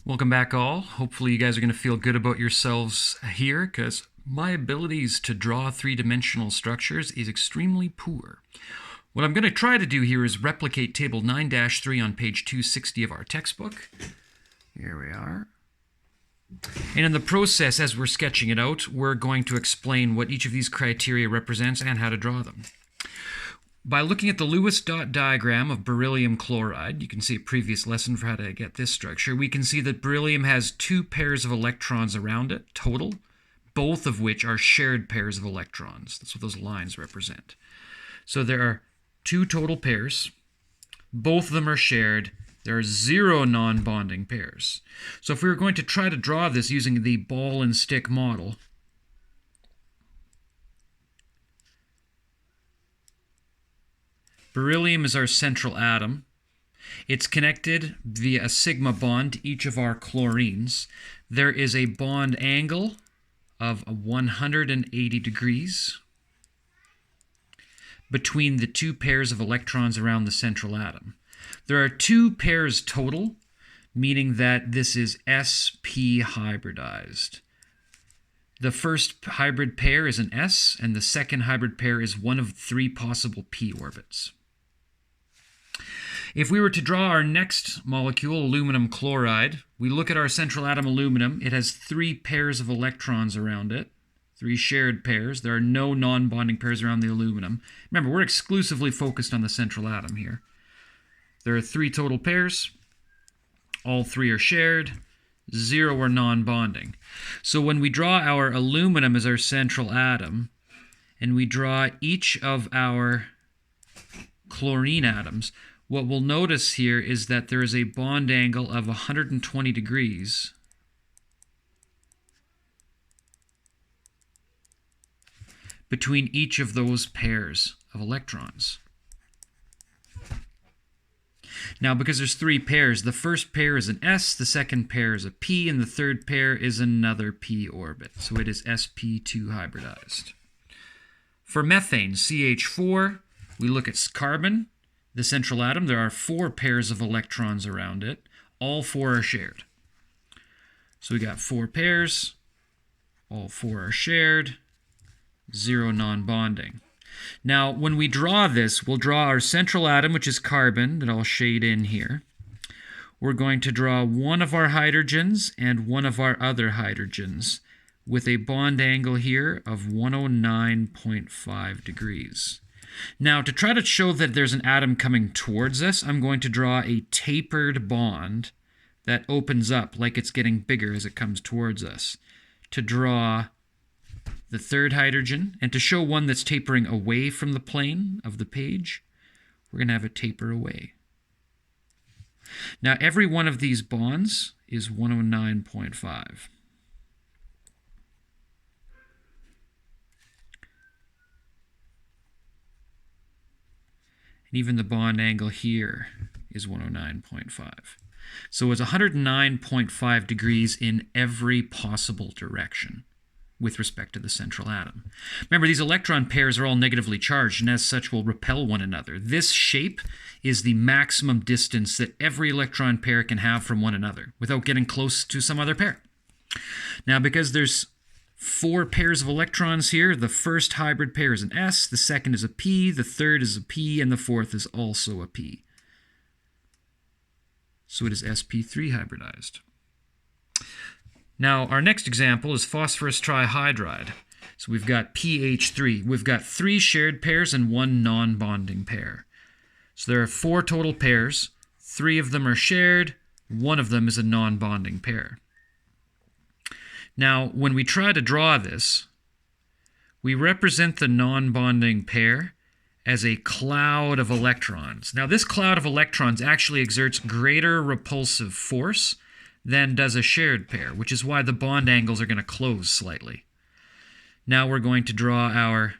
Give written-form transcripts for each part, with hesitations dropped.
Welcome back, all. Hopefully you guys are going to feel good about yourselves here, because my abilities to draw three-dimensional structures is extremely poor. What I'm going to try to do here is replicate table 9-3 on page 260 of our textbook. Here we are. And in the process, as we're sketching it out, we're going to explain what each of these criteria represents and how to draw them. By looking at the Lewis dot diagram of beryllium chloride, you can see a previous lesson for how to get this structure. We can see that beryllium has two pairs of electrons around it, total, both of which are shared pairs of electrons. That's what those lines represent. So there are two total pairs. Both of them are shared. There are 0 non-bonding pairs. So if we were going to try to draw this using the ball and stick model, beryllium is our central atom. It's connected via a sigma bond to each of our chlorines. There is a bond angle of 180 degrees between the two pairs of electrons around the central atom. There are two pairs total, meaning that this is sp hybridized. The first hybrid pair is an s, and the second hybrid pair is one of 3 possible p orbits. If we were to draw our next molecule, aluminum chloride, we look at our central atom aluminum. It has 3 pairs of electrons around it, 3 shared pairs. There are no non-bonding pairs around the aluminum. Remember, we're exclusively focused on the central atom here. There are 3 total pairs. All 3 are shared. 0 are non-bonding. So when we draw our aluminum as our central atom, and we draw each of our chlorine atoms, what we'll notice here is that there is a bond angle of 120 degrees between each of those pairs of electrons. Now, because there's 3 pairs, the first pair is an s, the second pair is a p, and the third pair is another p orbit. So it is sp2 hybridized. For methane, CH4, we look at carbon, the central atom. There are 4 pairs of electrons around it. All 4 are shared. So we got 4 pairs. All 4 are shared. 0 non-bonding. Now, when we draw this, we'll draw our central atom, which is carbon, that I'll shade in here. We're going to draw one of our hydrogens and one of our other hydrogens with a bond angle here of 109.5 degrees. Now, to try to show that there's an atom coming towards us, I'm going to draw a tapered bond that opens up like it's getting bigger as it comes towards us. To draw the third hydrogen, and to show one that's tapering away from the plane of the page, we're going to have it taper away. Now, every one of these bonds is 109.5. And even the bond angle here is 109.5. So it's 109.5 degrees in every possible direction with respect to the central atom. Remember, these electron pairs are all negatively charged, and as such will repel one another. This shape is the maximum distance that every electron pair can have from one another without getting close to some other pair. Now, because there's 4 pairs of electrons here, the first hybrid pair is an s, the second is a p, the third is a p, and the fourth is also a p. So it is sp3 hybridized. Now, our next example is phosphorus trihydride. So we've got pH3. We've got 3 shared pairs and 1 non-bonding pair. So there are 4 total pairs. 3 of them are shared. 1 of them is a non-bonding pair. Now, when we try to draw this, we represent the non-bonding pair as a cloud of electrons. Now, this cloud of electrons actually exerts greater repulsive force than does a shared pair, which is why the bond angles are going to close slightly. Now we're going to draw our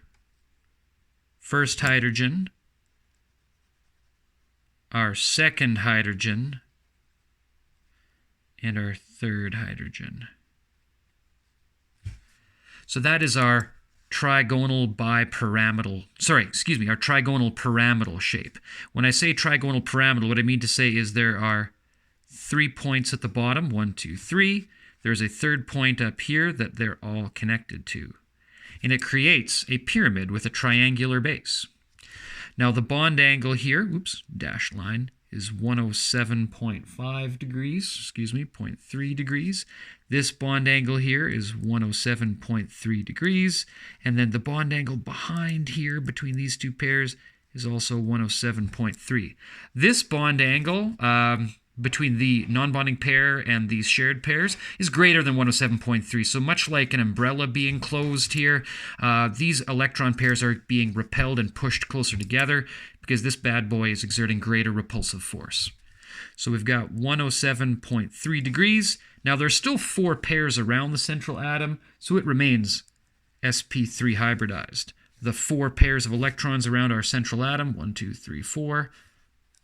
first hydrogen, our second hydrogen, and our third hydrogen. So that is our trigonal our trigonal pyramidal shape. When I say trigonal pyramidal, what I mean to say is there are 3 points at the bottom, 1, 2, 3. There's a third point up here that they're all connected to. And it creates a pyramid with a triangular base. Now the bond angle here, dashed line, is 107.5 degrees, 0.3 degrees. This bond angle here is 107.3 degrees. And then the bond angle behind here between these two pairs is also 107.3. This bond angle between the non-bonding pair and these shared pairs is greater than 107.3. So much like an umbrella being closed here, these electron pairs are being repelled and pushed closer together because this bad boy is exerting greater repulsive force. So we've got 107.3 degrees. Now there's still 4 pairs around the central atom, so it remains sp3 hybridized. The 4 pairs of electrons around our central atom, 1, 2, 3, 4,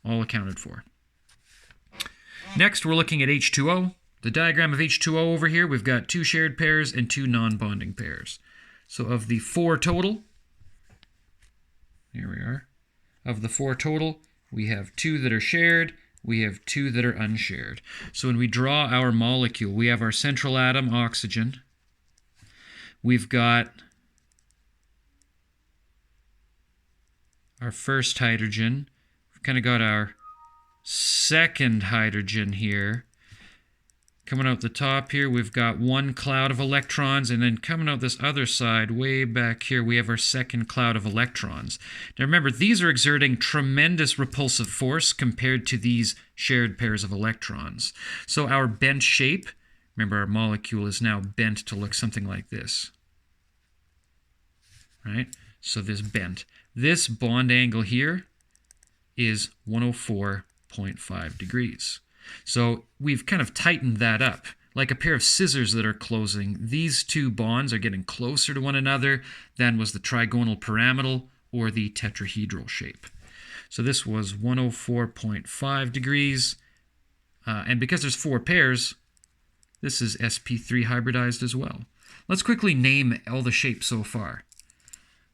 all accounted for. Next, we're looking at H2O. The diagram of H2O over here, we've got 2 shared pairs and 2 non-bonding pairs. So of the 4 total, here we are. Of the 4 total, we have 2 that are shared, we have 2 that are unshared. So when we draw our molecule, we have our central atom, oxygen. We've got our first hydrogen. We've kind of got our second hydrogen here. Coming out the top here, we've got 1 cloud of electrons, and then coming out this other side, way back here, we have our second cloud of electrons. Now remember, these are exerting tremendous repulsive force compared to these shared pairs of electrons. So our bent shape, remember our molecule is now bent to look something like this. Right? So this bent. This bond angle here is 104.5 degrees. So we've kind of tightened that up. Like a pair of scissors that are closing, these 2 bonds are getting closer to one another than was the trigonal pyramidal or the tetrahedral shape. So this was 104.5 degrees. And because there's 4 pairs, this is sp3 hybridized as well. Let's quickly name all the shapes so far.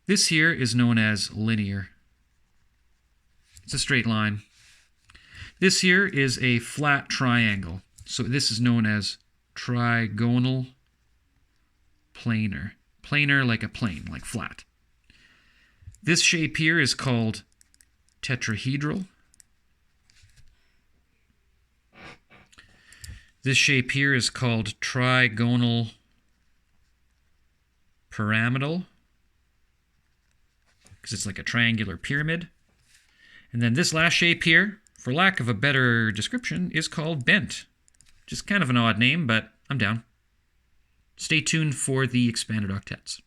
This here is known as linear. It's a straight line. This here is a flat triangle. So this is known as trigonal planar. Planar like a plane, like flat. This shape here is called tetrahedral. This shape here is called trigonal pyramidal, because it's like a triangular pyramid. And then this last shape here, for lack of a better description, is called bent. Just kind of an odd name, but I'm down. Stay tuned for the expanded octets.